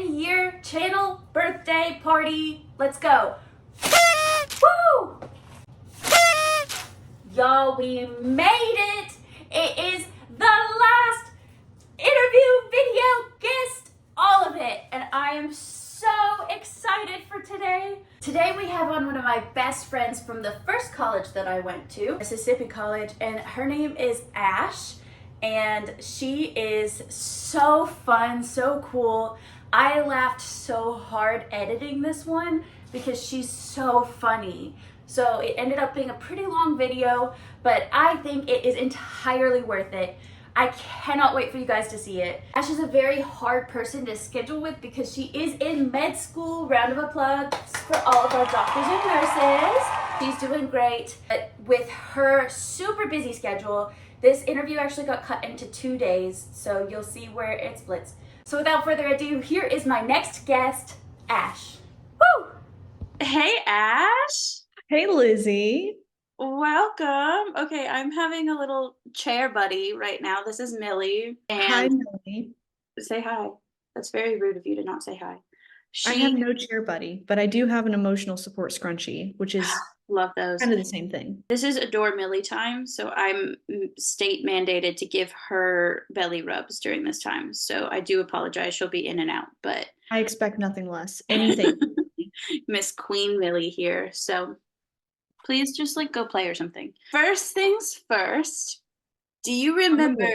10-year channel birthday party. Let's go. Woo! Y'all, we made it. It is the last interview, video, guest, all of it. And I am so excited for today. Today we have on one of my best friends from the first college that I went to, Mississippi College, and her name is Ash. And she is so fun, so cool. I laughed so hard editing this one because she's so funny. So it ended up being a pretty long video, but I think it is entirely worth it. I cannot wait for you guys to see it. Ash is a very hard person to schedule with because she is in med school. Round of applause for all of our doctors and nurses. She's doing great. But with her super busy schedule, this interview actually got cut into 2 days, so you'll see where it splits. So without further ado, here is my next guest, Ash. Woo! Hey, Ash. Hey, Lizzie. Welcome. Okay, I'm having a little chair buddy right now. This is Nelly. And Hi, Nelly. say hi. That's very rude of you to not say hi. I have no chair buddy, but I do have an emotional support scrunchie, which is love those. kind of the same thing. This is Adore Millie time, so I'm state mandated to give her belly rubs during this time. So I do apologize. She'll be in and out, but I expect nothing less. Anything. Miss Queen Millie here. So please just like go play or something. First things first, do you remember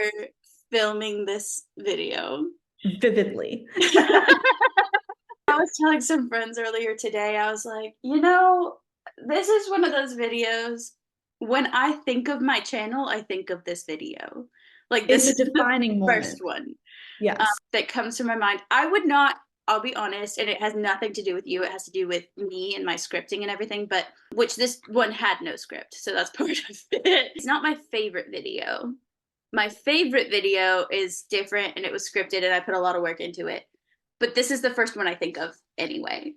filming this video? Vividly. I was telling some friends earlier today, I was like, you know, this is one of those videos, when I think of my channel, I think of this video. Like this It's a defining moment. First one. Yes. That comes to my mind. I would not, I'll be honest, and it has nothing to do with you. It has to do with me and my scripting and everything, but which this one had no script. So that's part of it. It's not my favorite video. My favorite video is different and it was scripted and I put a lot of work into it. But this is the first one I think of anyway.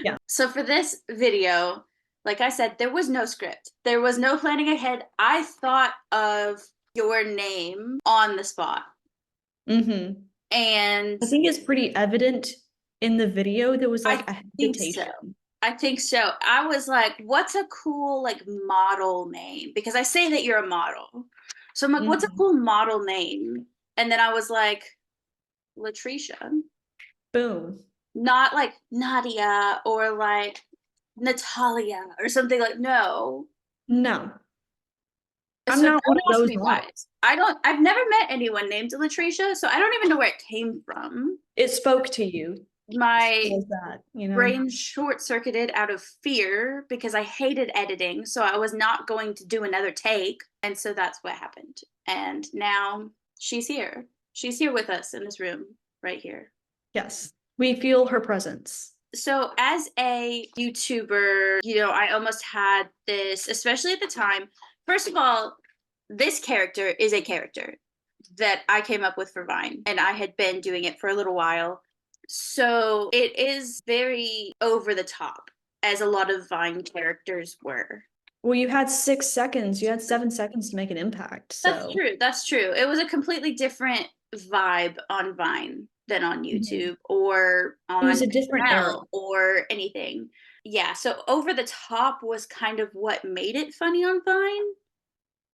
Yeah. So for this video, like I said, there was no script. There was no planning ahead. I thought of your name on the spot. Mm-hmm. And I think it's pretty evident in the video. There was like a hesitation. I think so. I was like, what's a cool like model name? Because I say that you're a model. So I'm like, what's a cool model name? And then I was like, Latricia. Boom. Not like Nadia or like Natalia or something like no. No. I'm So not one of those models. I've never met anyone named Latricia, so I don't even know where it came from. It spoke to you. My that, you know? brain short-circuited out of fear because I hated editing, so I was not going to do another take, and so that's what happened. And now she's here. She's here with us in this room right here. Yes, we feel her presence. So as a YouTuber, you know, I almost had this, especially at the time. First of all, this character is a character that I came up with for Vine, and I had been doing it for a little while. So it is very over the top, as a lot of Vine characters were. Well, you had 6 seconds. You had 7 seconds to make an impact. So. That's true. That's true. It was a completely different vibe on Vine than on YouTube or on it was a different era or anything. Yeah. So over the top was kind of what made it funny on Vine.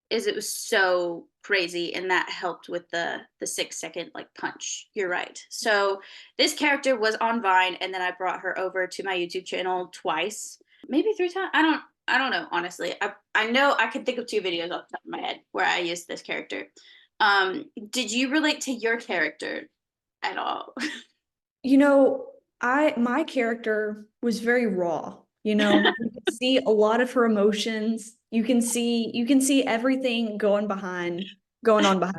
Is it was so crazy, and that helped with the 6 second like punch. You're right. So this character was on Vine, and then I brought her over to my YouTube channel twice, maybe 3 times. I don't know, honestly. I know I can think of 2 videos off the top of my head where I used this character. Did you relate to your character at all? You know, my character was very raw. You know, you can see a lot of her emotions. You can see everything going on behind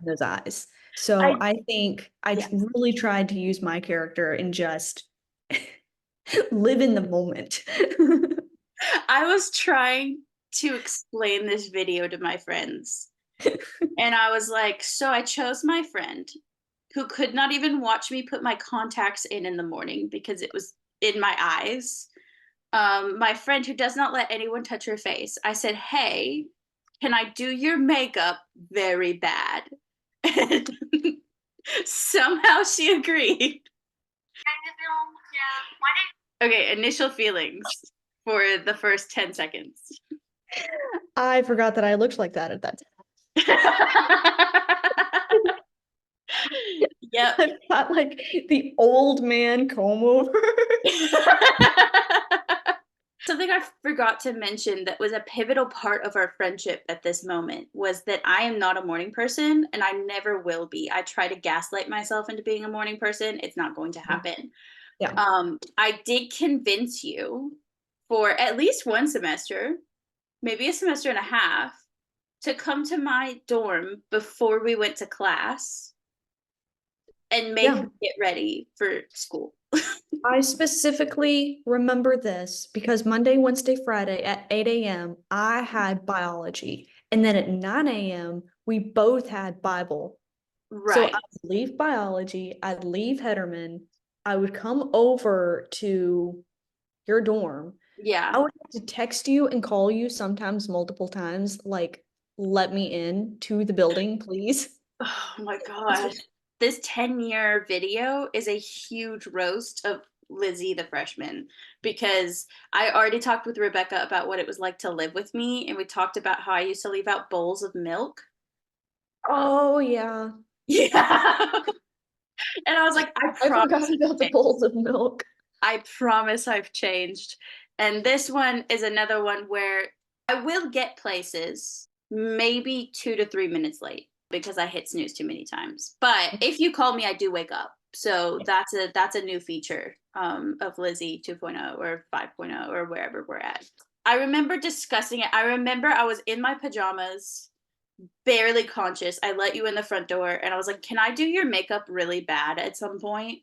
those eyes. So I think I really tried to use my character and just live in the moment. I was trying to explain this video to my friends. And I was like, so I chose my friend who could not even watch me put my contacts in the morning because it was in my eyes. My friend who does not let anyone touch her face. I said, hey, can I do your makeup very bad? And somehow she agreed. Okay, initial feelings for the first 10 seconds. I forgot that I looked like that at that Yep. time. I've got like the old man comb over. Something I forgot to mention that was a pivotal part of our friendship at this moment was that I am not a morning person and I never will be. I try to gaslight myself into being a morning person. It's not going to happen. Yeah. I did convince you for at least one semester, maybe a semester and a half, to come to my dorm before we went to class and make Yeah. me get ready for school. I specifically remember this because Monday, Wednesday, Friday at 8 a.m., I had biology. And then at 9 a.m., we both had Bible. So Right. I'd leave biology, I'd leave Hederman, I would come over to your dorm. Yeah. I would have to text you and call you sometimes multiple times, like, let me in to the building, please. Oh my gosh. This 10-year video is a huge roast of Lizzie the freshman because I already talked with Rebecca about what it was like to live with me, and we talked about how I used to leave out bowls of milk. Oh, yeah. Yeah. And I was like, I I promise forgot about the bowls of milk. I promise I've changed. And this one is another one where I will get places maybe 2 to 3 minutes late because I hit snooze too many times. But if you call me, I do wake up. So that's a new feature of Lizzie 2.0 or 5.0 or wherever we're at. I remember discussing it. I remember I was in my pajamas, barely conscious. I let you in the front door and I was like, "Can I do your makeup really bad at some point?"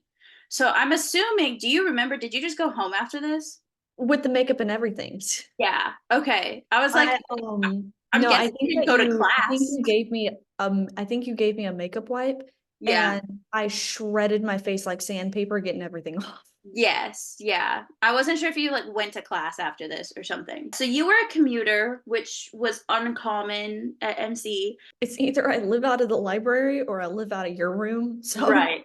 So I'm assuming, do you remember, did you just go home after this? With the makeup and everything. Yeah. Okay. I was like, I'm No, guessing you didn't go to I think class. you gave me I think you gave me a makeup wipe Yeah. and I shredded my face like sandpaper getting everything off. Yes. Yeah. I wasn't sure if you like went to class after this or something. So you were a commuter, which was uncommon at MC. It's either I live out of the library or I live out of your room. So Right.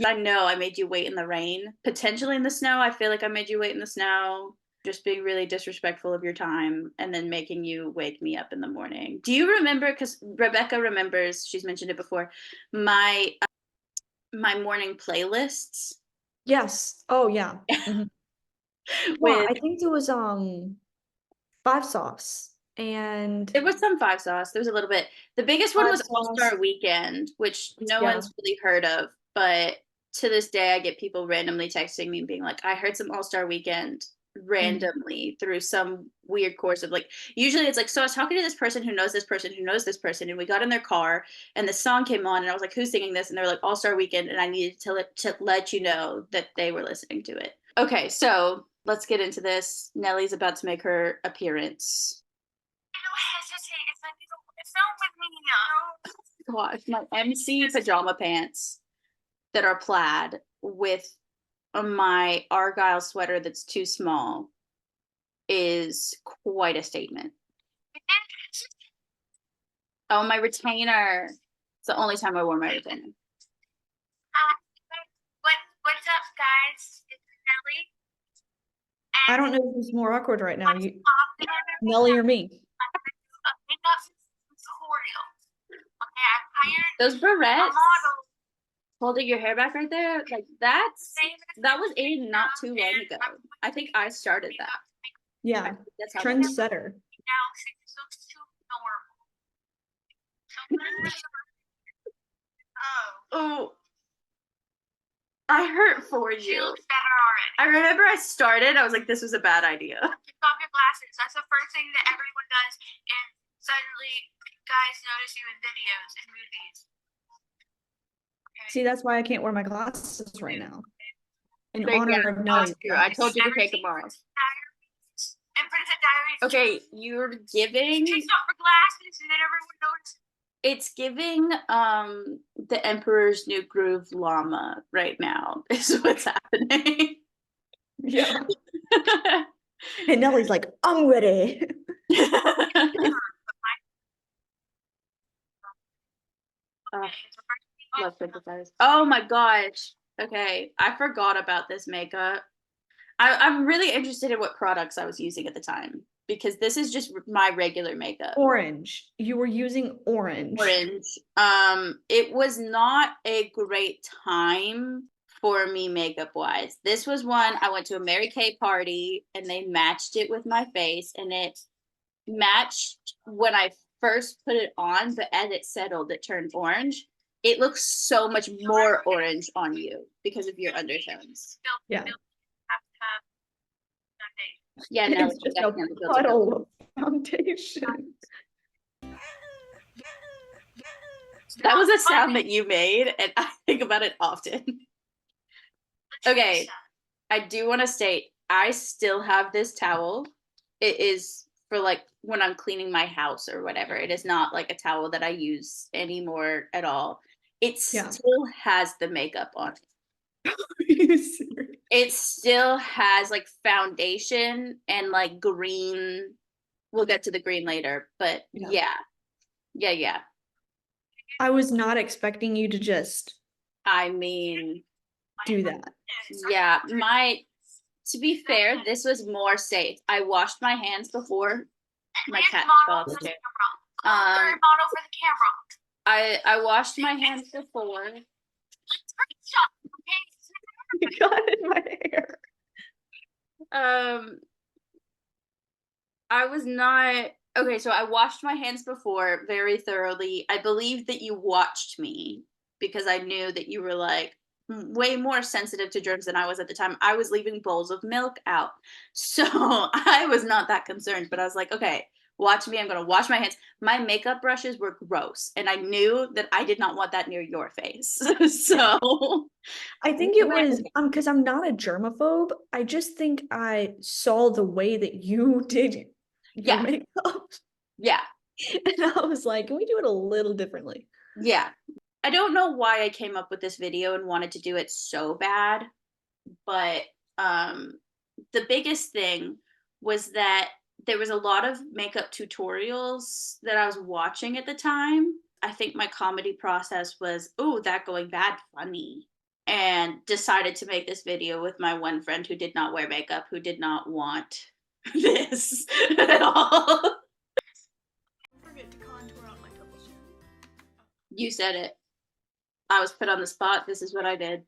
I know I made you wait in the rain, potentially in the snow. I feel like I made you wait in the snow, just being really disrespectful of your time and then making you wake me up in the morning. Do you remember, because Rebecca remembers, she's mentioned it before, my my morning playlists yes. Oh yeah. Mhm. Yeah, with I think there was five sauce and there was some five sauce. There was a little bit. The biggest one five was All sauce. Star Weekend, which no Yeah. one's really heard of, but to this day I get people randomly texting me and being like, I heard some All Star Weekend Mhm. randomly through some weird course of like, usually it's like, so I was talking to this person who knows this person who knows this person, and we got in their car and the song came on and I was like, who's singing this? And they're like, All Star Weekend, and I needed to let you know that they were listening to it. Okay, so let's get into this. Nelly's about to make her appearance. Gosh, my MC pajama pants that are plaid with my Argyle sweater that's too small is quite a statement. Oh, my retainer. It's the only time I wore my retainer. What's up, guys? It's Nelly. I don't know who's more awkward right now. You Nelly or me? A makeup tutorial. Okay, I hired Those a barrettes model. holding your hair back right there, like that was in not too long ago. I think I started that. Yeah. That's how Trendsetter. Now she looks too normal. Oh, I hurt for She you. looks better already. I remember I started, I was like, this was a bad idea. Take off your glasses. That's the first thing that everyone does, and suddenly guys notice you in videos and movies. Okay. See, that's why I can't wear my glasses right now. In Great, honor yeah, of Nelly. that's true. I told you to take them off. And Princess Diaries. Okay, you're giving. She takes off her glasses, and then everyone notices. It's giving the Emperor's New Groove llama right now is what's happening. Yeah. And Nelly's like, I'm ready. Love Princess Diaries. Oh my gosh. Okay, I forgot about this makeup. I'm really interested in what products I was using at the time because this is just my regular makeup. Orange. You were using orange. Orange. It was not a great time for me makeup wise. This was one I went to a Mary Kay party and they matched it with my face and it matched when I first put it on, but as it settled, it turned orange. It looks so much more orange on you because of your undertones. Yeah. Have to have foundation. Yeah, no, It's just a definitely built a puddle of foundation. That was a sound that you made, and I think about it often. Okay, I do want to state I still have this towel. It is for like when I'm cleaning my house or whatever. It is not like a towel that I use anymore at all. It Yeah. still has the makeup on it. Are you serious? It still has like foundation and like green. We'll get to the green later, but Yeah. yeah. I was not expecting you to just I mean, do that. yeah, to be fair, this was more safe. I washed my hands before my cat fell off the chair. Third model for the camera. I washed my hands before. Stop, okay? You got it in my hair. I was not okay, so I washed my hands before very thoroughly. I believe that you watched me because I knew that you were like way more sensitive to germs than I was at the time. I was leaving bowls of milk out. So I was not that concerned, but I was like, okay, watch me. I'm going to wash my hands. My makeup brushes were gross, and I knew that I did not want that near your face. So I think it was because I'm not a germaphobe. I just think I saw the way that you did your Yeah. makeup. Yeah. And I was like, can we do it a little differently? Yeah. I don't know why I came up with this video and wanted to do it so bad, but the biggest thing was that there was a lot of makeup tutorials that I was watching at the time. I think my comedy process was, oh, that going bad funny, and decided to make this video with my one friend who did not wear makeup, who did not want this at all. Don't forget to contour out my purple shirt. You said it. I was put on the spot. This is what I did.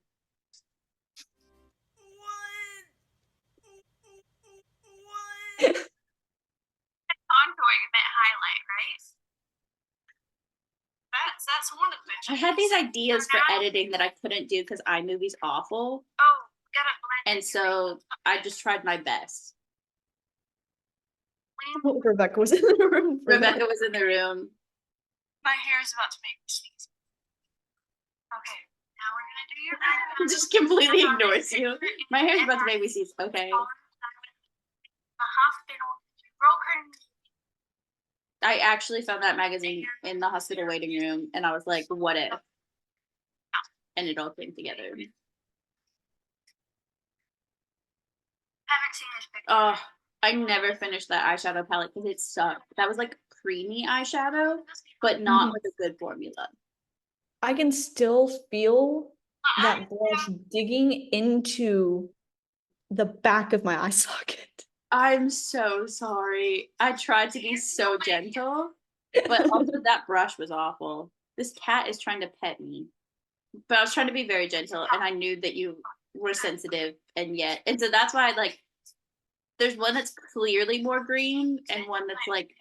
Contouring meant highlight, right? That's one of the. I had these ideas for editing that I couldn't do because iMovie's awful. Oh, gotta blend. And so I just tried my best. Oh, Rebecca was in the room. Rebecca was in the room. My hair is about to make me sneeze. Okay, now we're gonna do your hair. Just completely ignores you. My hair's about to make me sneeze. Okay. The hospital. She broke her knee. I actually found that magazine in the hospital waiting room, and I was like, what if? And it all came together. Haven't seen this picture. Oh, I never finished that eyeshadow palette because it sucked. That was like creamy eyeshadow, but not with a good formula. I can still feel that brush digging into the back of my eye socket. I'm so sorry. I tried to be so gentle, but also that brush was awful. This cat is trying to pet me. But I was trying to be very gentle, and I knew that you were sensitive, and so that's why there's one that's clearly more green and one that's like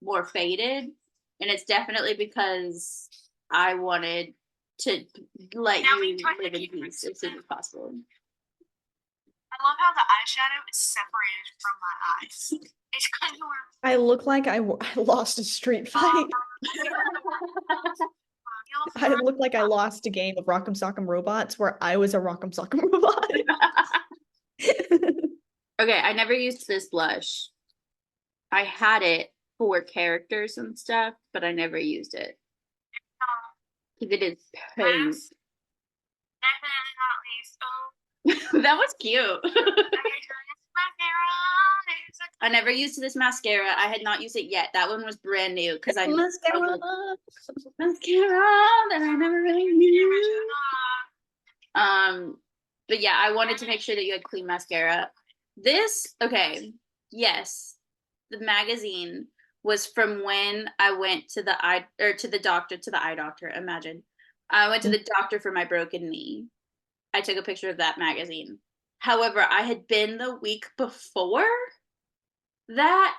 more faded, and it's definitely because I wanted to let you live in peace as soon as possible. I love how the eyeshadow is separated from my eyes. It's kind of where I look like I lost a street fight. I look like I lost a game of Rock'em Sock'em Robots where I was a Rock'em Sock'em Robot. Okay, I never used this blush. I had it for characters and stuff, but I never used it. Because it is pink. definitely not least. Oh, That was cute. okay, so this mascara. I never used this mascara. I had not used it yet. That one was brand new because I Mascara. mascara that I never really used. But yeah, I wanted to make sure that you had clean mascara. Okay, yes, the magazine was from when I went to the eye doctor. Imagine, I went to the doctor for my broken knee. I took a picture of that magazine. However, I had been the week before that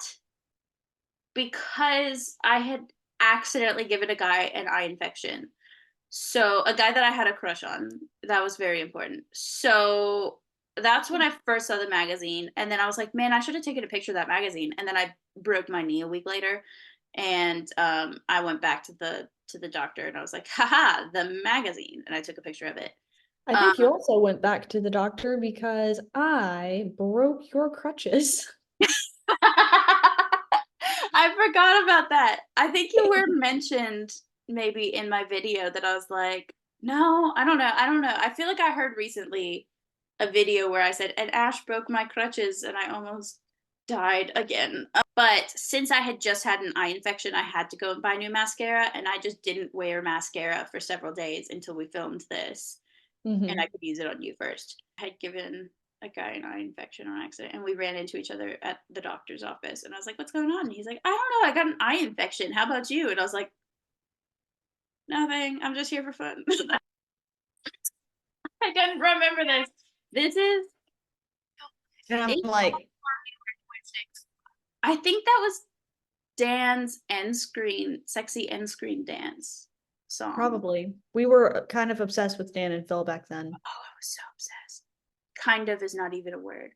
because I had accidentally given a guy an eye infection. So, a guy that I had a crush on. That was very important. So, that's when I first saw the magazine. And then I was like, man, I should have taken a picture of that magazine. And then I broke my knee a week later. And I went back to the doctor and I was like, haha, the magazine. And I took a picture of it. I think you also went back to the doctor because I broke your crutches. I forgot about that. I think you were mentioned maybe in my video that I was like, no, I don't know. I feel like I heard recently a video where I said, and Ash broke my crutches and I almost died again. But since I had just had an eye infection, I had to go and buy new mascara and I just didn't wear mascara for several days until we filmed this. And I could use it on you first. I had given a guy an eye infection on accident and we ran into each other at the doctor's office and I was like, what's going on? And he's like, I don't know, I got an eye infection, how about you? And I was like, nothing, I'm just here for fun. I didn't remember this is And I'm like, I think that was Dan's sexy end screen dance song. probably. We were kind of obsessed with Dan and Phil back then. Oh, I was so obsessed. Kind of is not even a word.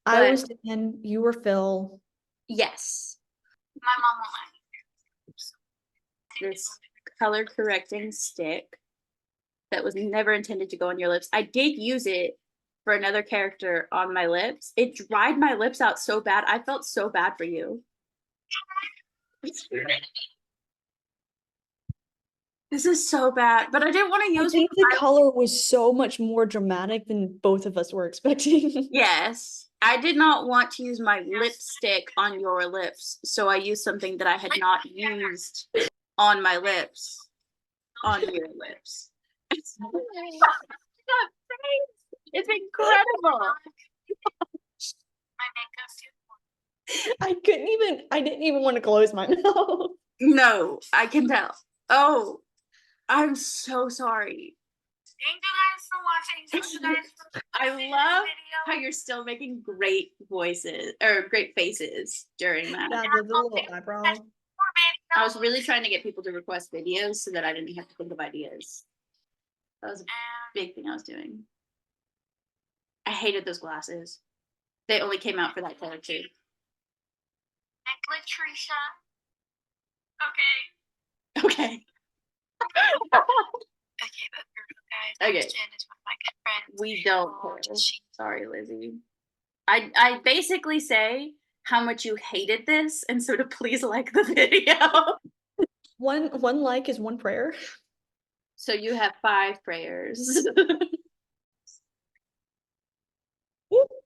I was Dan, you were Phil. Yes. My mom won't let me. This color correcting stick that was never intended to go on your lips. I did use it for another character on my lips. It dried my lips out so bad. I felt so bad for you. This is so bad, but I didn't want to use. I think the color was so much more dramatic than both of us were expecting. Yes, I did not want to use my lipstick on your lips, so I used something that I had not used on my lips, on your lips. It's incredible. My makeup too. I didn't even want to close my mouth. No, I can tell. Oh, I'm so sorry. Thank you guys for watching. Thank you guys for I watching love this video. how you're still making great voices or great faces during that. Yeah, the little eyebrow. More videos. I was really trying to get people to request videos so that I didn't have to think of ideas. That was a big thing I was doing. I hated those glasses. They only came out for that color too. Nick Latricia. Okay. Okay. Okay, but for real, guys, Okay. Jen is one of my good friends. We don't Oh, care. she- Sorry, Lizzie. I basically say how much you hated this and so to please like the video. One like is one prayer. So you have 5 prayers.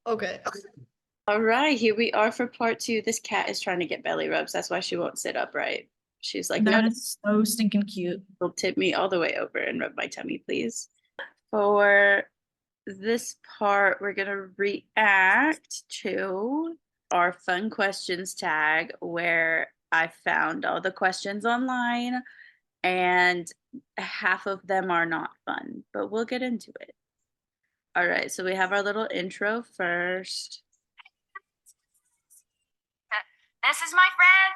Okay. All right, here we are for part 2. This cat is trying to get belly rubs. That's why she won't sit upright. She's like, no, That is so stinking cute. will tip me all the way over and rub my tummy, please. For this part, we're going to react to our fun questions tag where I found all the questions online and half of them are not fun, but we'll get into it. All right, so we have our little intro first. This is my friend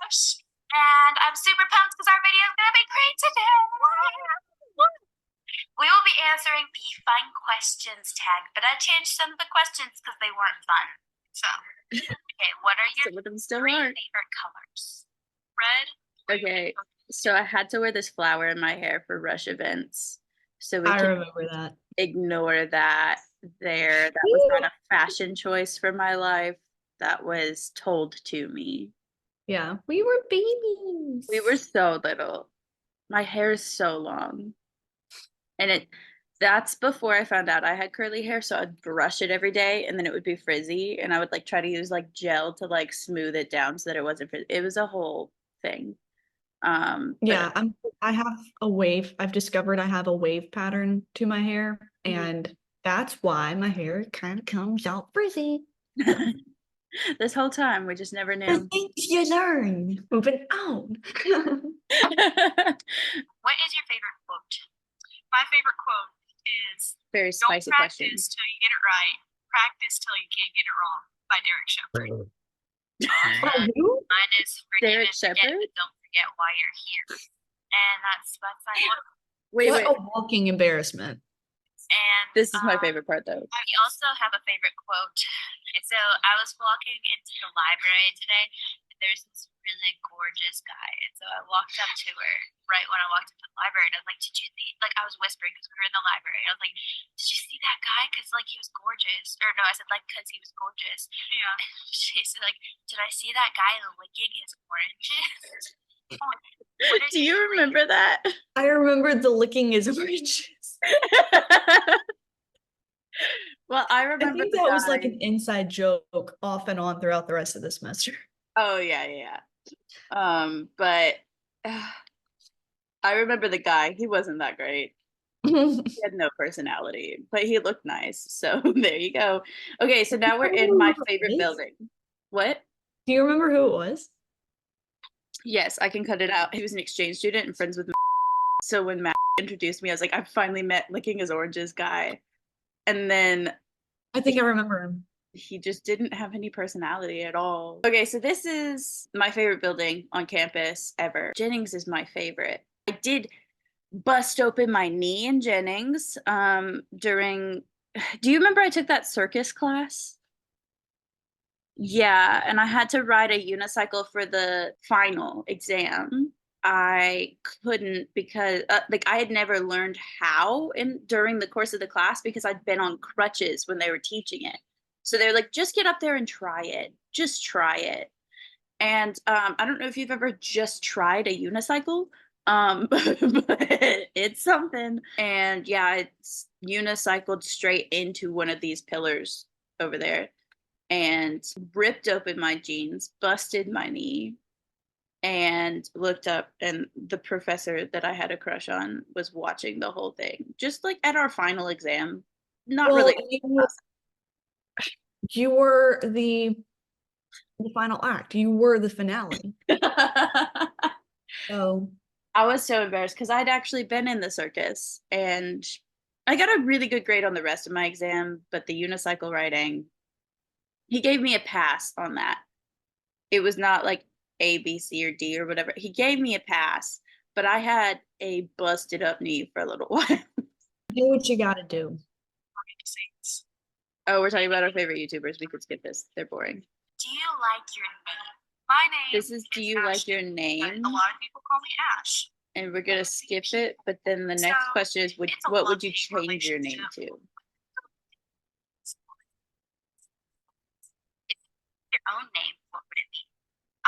Ash, and I'm super pumped because our video is gonna be great today. We will be answering the fun questions tag, but I changed some of the questions because they weren't fun. So, okay, what are your Some of them still 3 aren't. favorite colors? Red. Okay, so I had to wear this flower in my hair for Rush events. So we I can remember that. ignore that there. That was not a fashion choice for my life. That was told to me. Yeah, we were babies. We were so little. My hair is so long. And that's before I found out I had curly hair, so I'd brush it every day and then it would be frizzy and I would like try to use like gel to like smooth it down so that it wasn't frizzy. It was a whole thing. Yeah, I have a wave. I've discovered I have a wave pattern to my hair, and that's why my hair kind of comes out frizzy. This whole time we just never The knew. things you learn. Moving on. What is your favorite quote? My favorite quote is Very "Don't spicy practice question. till you get it right. Practice till you can't get it wrong" by Derek Shepherd. Who? Mine is forgive Derek and forget, Shepherd? but don't forget why you're here. And that's my quote. Wait, What wait. a walking embarrassment. And This is my favorite part though. I also have a favorite quote. And so I was walking into the library today, and there's this really gorgeous guy. And so I walked up to her right when I walked into the library, and I was like, "Did you see?" Like I was whispering because we were in the library. I was like, "Did you see that guy? Because like he was gorgeous." Or no, I said like because he was gorgeous. Yeah. She said like, "Did I see that guy licking his oranges?" Do you remember that? I remembered the licking his oranges. Well, I I remember think the that was like guy. an inside joke off and on throughout the rest of the semester. Oh yeah. But I remember the guy. He wasn't that great. He had no personality, but he looked nice. So there you go. Okay, so now we're in my favorite building. What? Do you remember who it was? Yes, I can cut it out. He was an exchange student and friends with Matt. So when Matt introduced me, I was like, I finally met licking his oranges guy. And then I think I remember him. he just didn't have any personality at all. Okay, so this is my favorite building on campus ever. Jennings is my favorite. I did bust open my knee in Jennings during do you remember I took that circus class? Yeah, and I had to ride a unicycle for the final exam. I couldn't because like I had never learned how in during the course of the class because I'd been on crutches when they were teaching it. So they're like, just get up there and try it. Just try it. And I don't know if you've ever just tried a unicycle, but it's something. And yeah, it's unicycled straight into one of these pillars over there and ripped open my jeans, busted my knee, and looked up. And the professor that I had a crush on was watching the whole thing, just like at our final exam. Not Well, really. you were the final act. You were the finale. So I was so embarrassed because I'd actually been in the circus and I got a really good grade on the rest of my exam, but the unicycle riding, he gave me a pass on that. It was not like A, B, C, or D or whatever. He gave me a pass, but I had a busted up knee for a little while. do what you gotta do. Oh, we're talking about our favorite YouTubers. We could skip this. They're boring. Do you like your name? My name This is Do You Like Your Name? A lot of people call me Ash. And we're gonna skip it, but then the next So, question is it's a what would you love-hate change your name relationship. to? Your own name, what would it be?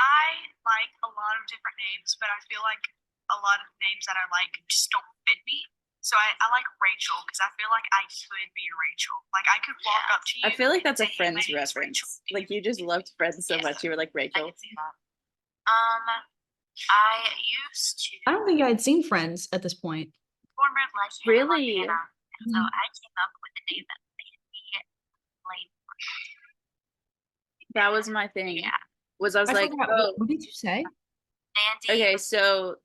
I like a lot of different names, but I feel like a lot of names that I like just don't fit me. So I like Rachel because I feel like I could be Rachel. Like I could walk up to you. I feel like that's a and say, "Hey, my Friends name is Rachel. reference. Like you just loved Friends so Yes. much, you were like I Rachel. can see that. I used to I don't think I had seen Friends at this point. former like Really? Montana, and so I came up with the name that made me plain. That was my thing. Yeah, Was I was I like, forgot, oh, what did you say? Mandy. okay, so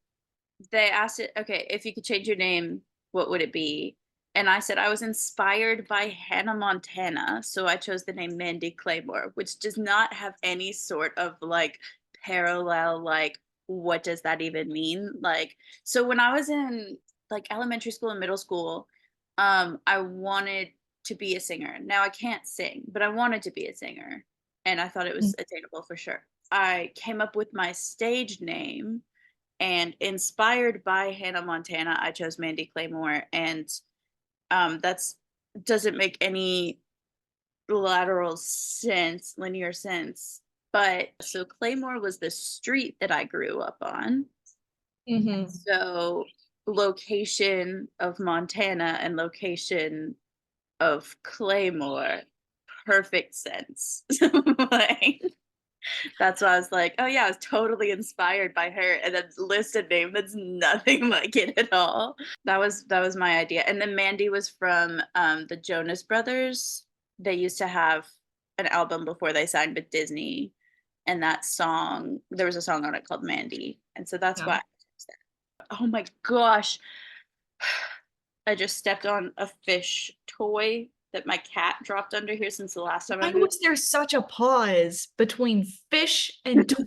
they asked it, okay, if you could change your name, what would it be? And I said I was inspired by Hannah Montana, so I chose the name Mandy Claymore, which does not have any sort of like parallel, like, what does that even mean? Like, so when I was in like elementary school and middle school, I wanted to be a singer. Now I can't sing, but I wanted to be a singer, and I thought it was attainable for sure. I came up with my stage name, and inspired by Hannah Montana, I chose Mandy Claymore, and that's doesn't make any lateral sense, linear sense. But so Claymore was the street that I grew up on. Mm-hmm. So location of Montana and location of Claymore, perfect sense. Like, That's why I was like, oh yeah, I was totally inspired by her, and then list a name that's nothing like it at all. That was my idea. And then Mandy was from the Jonas Brothers. They used to have an album before they signed with Disney, and that song, there was a song on it called Mandy. And so that's Yeah. why. Oh my gosh. I just stepped on a fish toy that my cat dropped under here since the last time I Why moved. was there such a pause between fish and toy?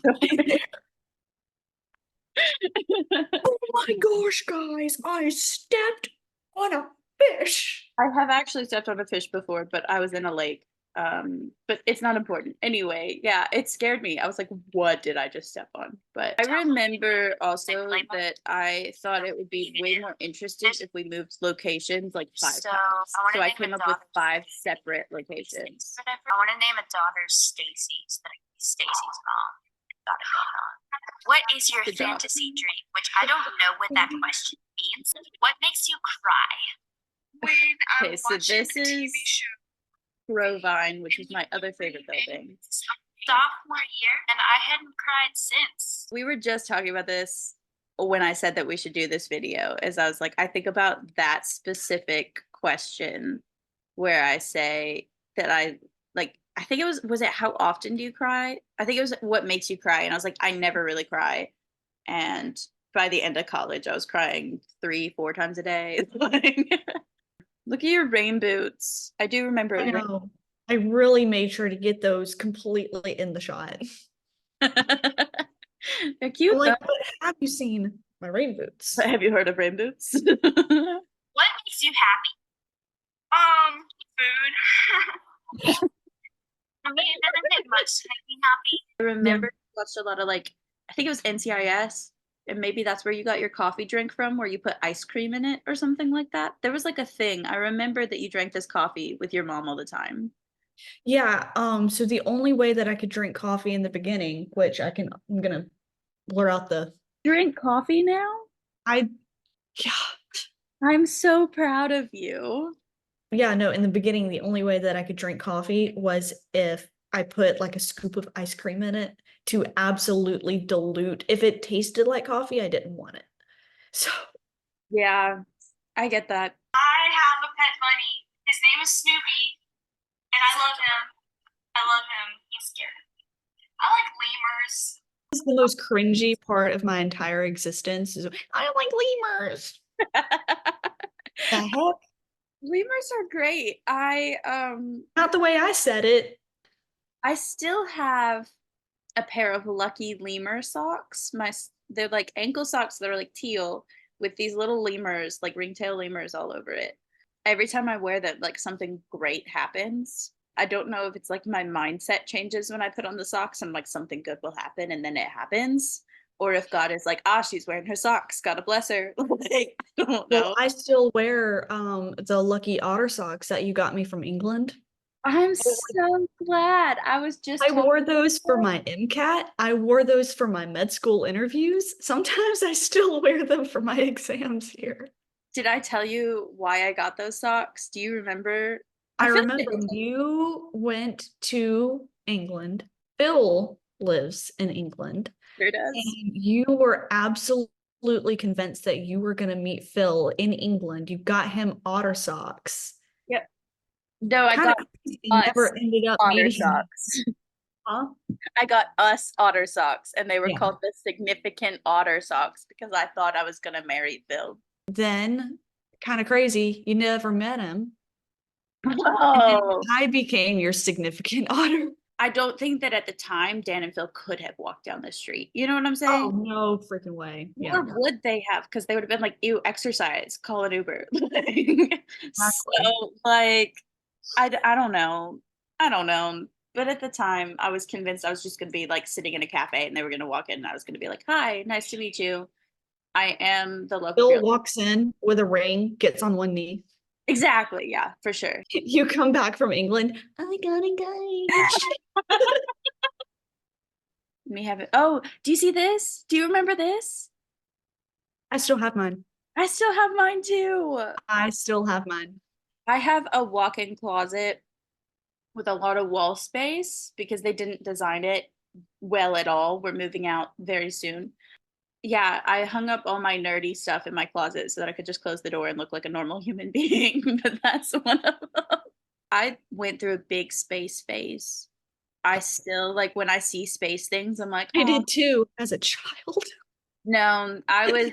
Oh my gosh, guys, I stepped on a fish. I have actually stepped on a fish before, but I was in a lake. But it's not important. Anyway, yeah, it scared me. I was like, what did I just step on? But I remember also that I thought it would be way more interesting if we moved locations like 5 So, times. I wanna So I name came a up with daughter 5 separate locations. Whatever. I want to name a daughter Stacy so that I can be Stacy's mom. Got it going on. What is your Good job. fantasy dream? Which I don't know what that question means. What makes you cry? When Okay, so this is Grovine, which is my other favorite building. Sophomore year, and I hadn't cried since. We were just talking about this when I said that we should do this video, as I was like, I think about that specific question where I say that I think was it how often do you cry? I think it was what makes you cry. And I was like, I never really cry. And by the end of college, I was crying 3-4 times a day. Look at your rain boots. I do remember it I was rain. know. I really made sure to get those completely in the shot. They're cute I'm like, though. but have you seen my rain boots? But have you heard of rain boots? What makes you happy? Food. For me, it doesn't take much to make me happy. I remember I watched a lot of I think it was NCIS, and maybe that's where you got your coffee drink from, where you put ice cream in it or something like that. There was like a thing. I remember that you drank this coffee with your mom all the time. Yeah, so the only way that I could drink coffee in the beginning, which I'm gonna blur out the Drink coffee now? yeah. I'm so proud of you. Yeah, no, in the beginning, the only way that I could drink coffee was if I put like a scoop of ice cream in it to absolutely dilute. If it tasted like coffee, I didn't want it. So Yeah, I get that. I have a pet bunny. His name is Snoopy, and I love him. I love him. He's scared of me. I like lemurs. this is the most cringy part of my entire existence. Is I don't like lemurs. The heck? Lemurs are great. Not the way I said it. I still have a pair of lucky lemur socks. They're like ankle socks that are like teal with these little lemurs, like ringtail lemurs all over it. Every time I wear them, like something great happens. I don't know if it's like my mindset changes when I put on the socks and like something good will happen and then it happens. Or if God is like, she's wearing her socks, gotta bless her. Like, I don't know. Well, I still wear the lucky otter socks that you got me from England. I'm so glad. I was just I wore those for my MCAT. I wore those for my med school interviews. Sometimes I still wear them for my exams here. Did I tell you why I got those socks? Do you remember? I feel like remember you went to England. Phil lives in England. Sure does. And you were absolutely convinced that you were going to meet Phil in England. You got him otter socks. Yep. No, I got never ended up otter meeting him. socks. Huh? I got us otter socks, and they were Yeah. called the significant otter socks because I thought I was gonna marry Phil. Then, kind of crazy, you never met him. Oh, I became your significant otter. I don't think that at the time Dan and Phil could have walked down the street. You know what I'm Oh, saying? no freaking way. Yeah. Or would they have? Because they would have been like, ew, exercise, call an Uber. So, like, I don't know. I don't know. But at the time, I was convinced I was just going to be like sitting in a cafe and they were going to walk in and I was going to be like, hi, nice to meet you. I am the local Phil girl. walks in with a ring, gets on one knee. Exactly. Yeah, for sure. You come back from England. I got engaged. Let me have it. Oh, do you see this? Do you remember this? I still have mine. I still have mine too. I still have mine. I have a walk-in closet with a lot of wall space because they didn't design it well at all. We're moving out very soon. Yeah, I hung up all my nerdy stuff in my closet so that I could just close the door and look like a normal human being, but that's one of them. I went through a big space phase. I still like when I see space things, I'm like, I oh did too as a child. no, I was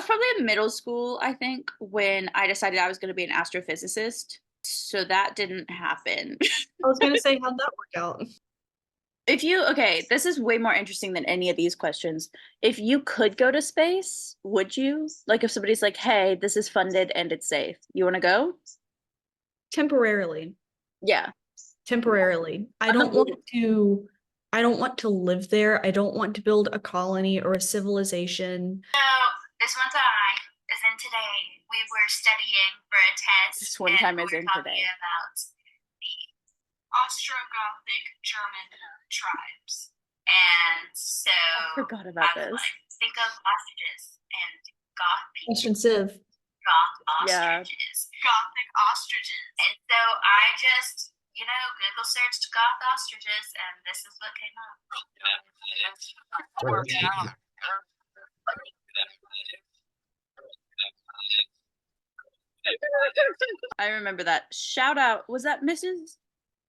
probably in middle school, I think, when I decided I was going to be an astrophysicist. So that didn't happen. I was gonna say, how'd that work out? Okay, this is way more interesting than any of these questions. If you could go to space, would you? Like if somebody's like, hey, this is funded and it's safe, you want to go? Temporarily. Yeah. Temporarily. I don't want to live there. I don't want to build a colony or a civilization. So this one time is in today. We were studying for a test. This one time is we were in talking today. about the Ostrogothic German tribes. And so I forgot about I was this. like, think of ostriches and goth people. Question Civ. Goth Yeah. ostriches. Gothic ostriches. And so I just, Google searched goth ostriches and this is what came up. I remember that. Shout out. Was that Mrs.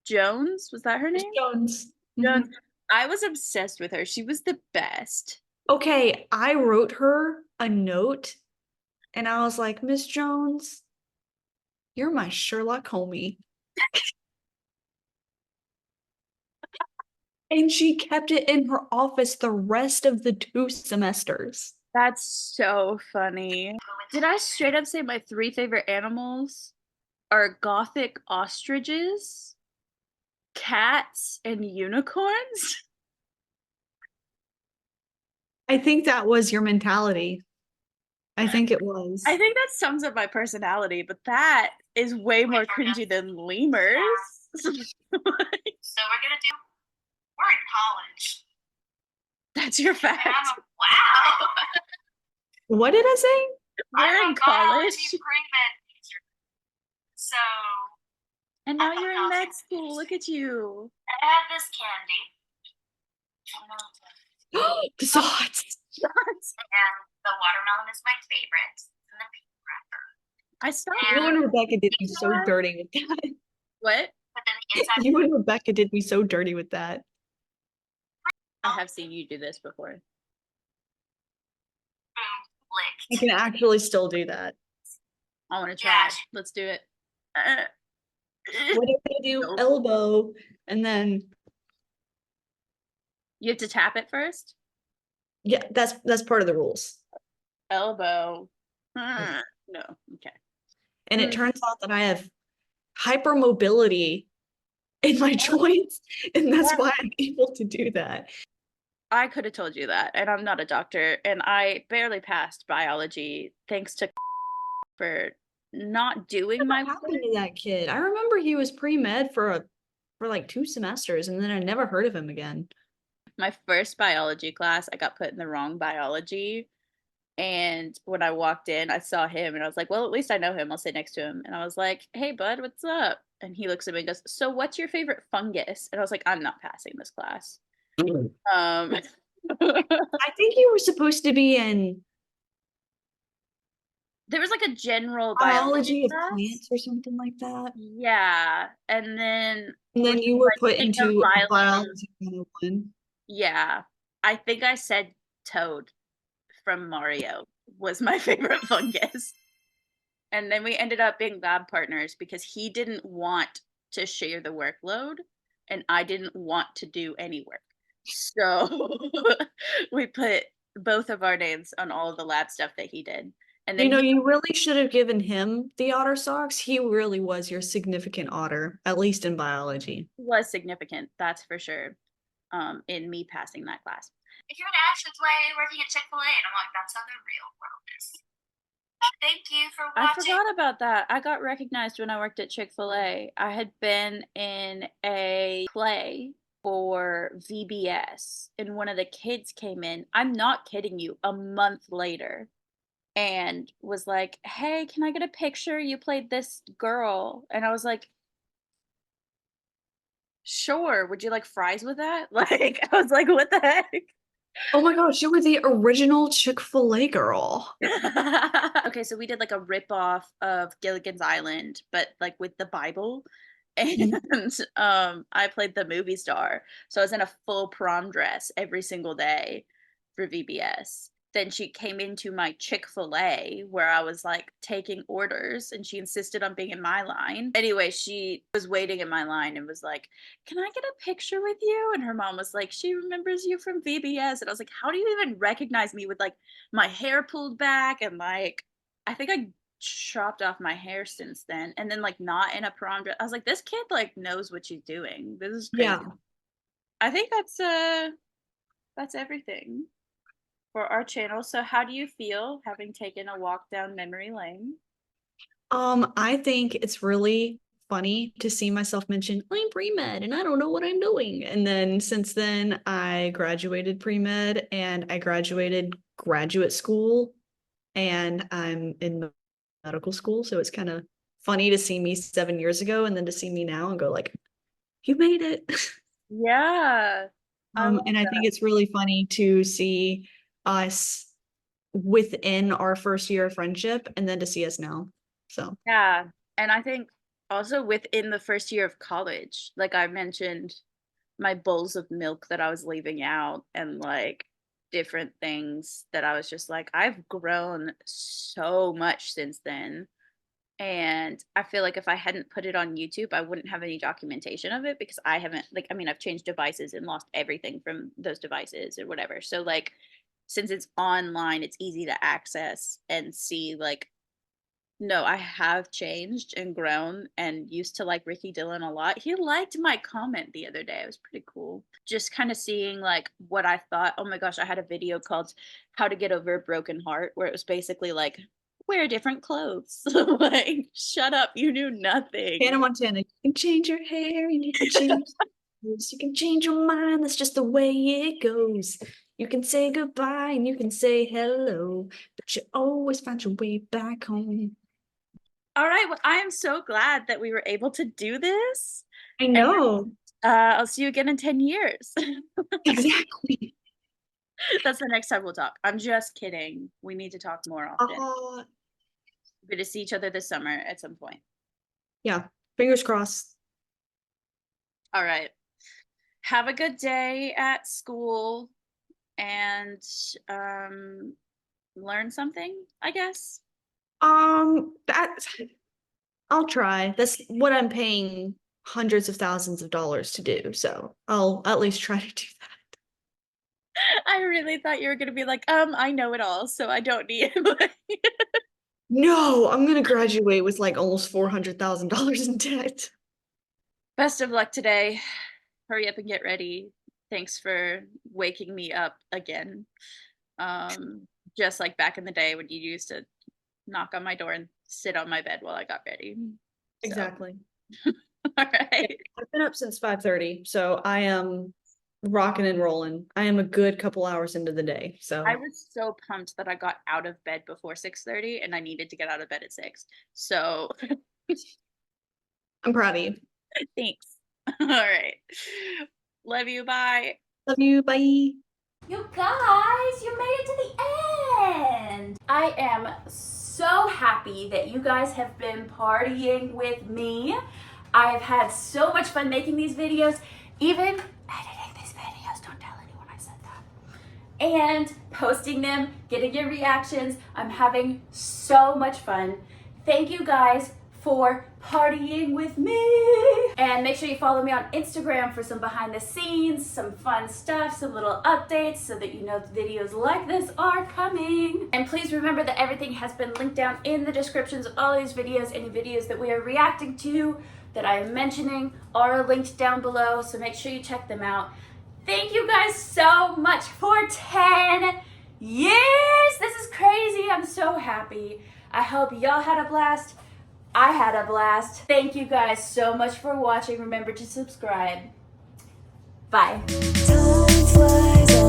Jones? Was that her name? Jones. Jones. I was obsessed with her. She was the best. Okay, I wrote her a note and I was like, Miss Jones, you're my Sherlock homie. And she kept it in her office the rest of the 2 semesters. That's so funny. Did I straight up say my 3 favorite animals are gothic ostriches, cats, and unicorns? I think that was your mentality. I think it was. I think that sums up my personality, but that is way more cringy than lemurs. So we're in college. That's your And fact. wow. What did I say? We're in college. Pre-med teacher. So And now you're in med school. Look at you. I have this candy. The sauce. And the watermelon is my favorite. And the pink wrapper. I stopped. You and Rebecca did me so dirty with that. What? But then the inside You and Rebecca did me so dirty with that. I have seen you do this before. licked. You can actually still do that. I want to try. Yeah. It. Let's do it. What if they do Nope. elbow and then You have to tap it first. yeah, that's part of the rules. Elbow. No. Okay. And it turns out that I have hypermobility in my joints, and that's why I'm able to do that. I could have told you that, and I'm not a doctor, and I barely passed biology thanks to for not doing my What happened to that kid? I remember he was pre-med for like 2 semesters, and then I never heard of him again. my first biology class. I got put in the wrong biology, and when I walked in, I saw him, and I was like, "Well, at least I know him. I'll sit next to him." And I was like, "Hey, bud, what's up?" And he looks at me and goes, "So, what's your favorite fungus?" And I was like, "I'm not passing this class." I think you were supposed to be in There was like a general biology of class. plants or something like that. Yeah, and then You were put think of into biology. biology 101. Yeah, I think I said Toad from Mario was my favorite fungus. And then we ended up being lab partners because he didn't want to share the workload and I didn't want to do any work. So we put both of our names on all of the lab stuff that he did. And then You really should have given him the otter socks. He really was your significant otter, at least in biology. was significant, that's for sure, in me passing that class. If you're an Ashton's Way working at Chick-fil-A, and I'm like, that's how the real world is. Thank you for I watching. forgot about that. I got recognized when I worked at Chick-fil-A. I had been in a play for VBS, and one of the kids came in. I'm not kidding you, a month later, and was like, "Hey, can I get a picture? You played this girl." And I was like, Sure. Would you like fries with that? Like, I was like, what the heck? Oh my gosh, you were the original Chick-fil-A girl. Okay, so we did like a ripoff of Gilligan's Island, but like with the Bible. Mhm. And I played the movie star. So I was in a full prom dress every single day for VBS. Then she came into my Chick-fil-A where I was like taking orders and she insisted on being in my line. Anyway, she was waiting in my line and was like, "Can I get a picture with you?" And her mom was like, "She remembers you from VBS." And I was like, "How do you even recognize me with like my hair pulled back and like I think I chopped off my hair since then and then like not in a prom dress." I was like, this kid like knows what she's doing. This is crazy. Yeah. I think that's everything for our channel. So how do you feel having taken a walk down memory lane? I think it's really funny to see myself mention I'm pre-med and I don't know what I'm doing. And then since then I graduated pre-med and I graduated graduate school and I'm in medical school. So it's kind of funny to see me 7 years ago and then to see me now and go like, you made it. Yeah. I love And I think it's really funny to see us within our first year of friendship and then to see us now. So Yeah. And I think also within the first year of college, like I mentioned, my bowls of milk that I was leaving out and like different things that I was just like, I've grown so much since then. And I feel like if I hadn't put it on YouTube, I wouldn't have any documentation of it because I haven't, like, I mean, I've changed devices and lost everything from those devices or whatever. So, like, since it's online, it's easy to access and see, like, no, I have changed and grown and used to like Ricky Dillon a lot. He liked my comment the other day. It was pretty cool. Just kind of seeing like what I thought. Oh my gosh, I had a video called How to Get Over a Broken Heart where it was basically like wear different clothes. Like, shut up, you knew nothing. Hannah Montana, you can change your hair and you can change you can change your mind. That's just the way it goes. You can say goodbye and you can say hello, but you always find your way back home. All right, well, I am so glad that we were able to do this. I know. I'll see you again in 10 years. Exactly. That's the next time we'll talk. I'm just kidding. We need to talk more often. Uh, We're going to see each other this summer at some point. yeah, fingers crossed. All right. Have a good day at school and learn something, I guess. That's I'll try. That's what I'm paying hundreds of thousands of dollars to do. So I'll at least try to do that. I really thought you were going to be like, I know it all, so I don't need it. No, I'm gonna graduate with like almost $400,000 in debt. Best of luck today. Hurry up and get ready. Thanks for waking me up again. Just like back in the day when you used to knock on my door and sit on my bed while I got ready. So. Exactly. All right. I've been up since 5:30, so I am rocking and rolling. I am a good couple hours into the day. So I was so pumped that I got out of bed before 6:30 and I needed to get out of bed at 6. So I'm proud of you. thanks. All right. Love you. Bye. Love you. Bye. You guys, you made it to the end. I am so happy that you guys have been partying with me. I have had so much fun making these videos, even editing these videos. Don't tell anyone I said that. And posting them, getting your reactions. I'm having so much fun. Thank you guys for partying with me. And make sure you follow me on Instagram for some behind the scenes, some fun stuff, some little updates so that you know videos like this are coming. And please remember that everything has been linked down in the descriptions of all these videos. Any videos that we are reacting to that I am mentioning are linked down below, so make sure you check them out. Thank you guys so much for 10 years. This is crazy. I'm so happy. I hope y'all had a blast. I had a blast. Thank you guys so much for watching. Remember to subscribe. Bye. Time flies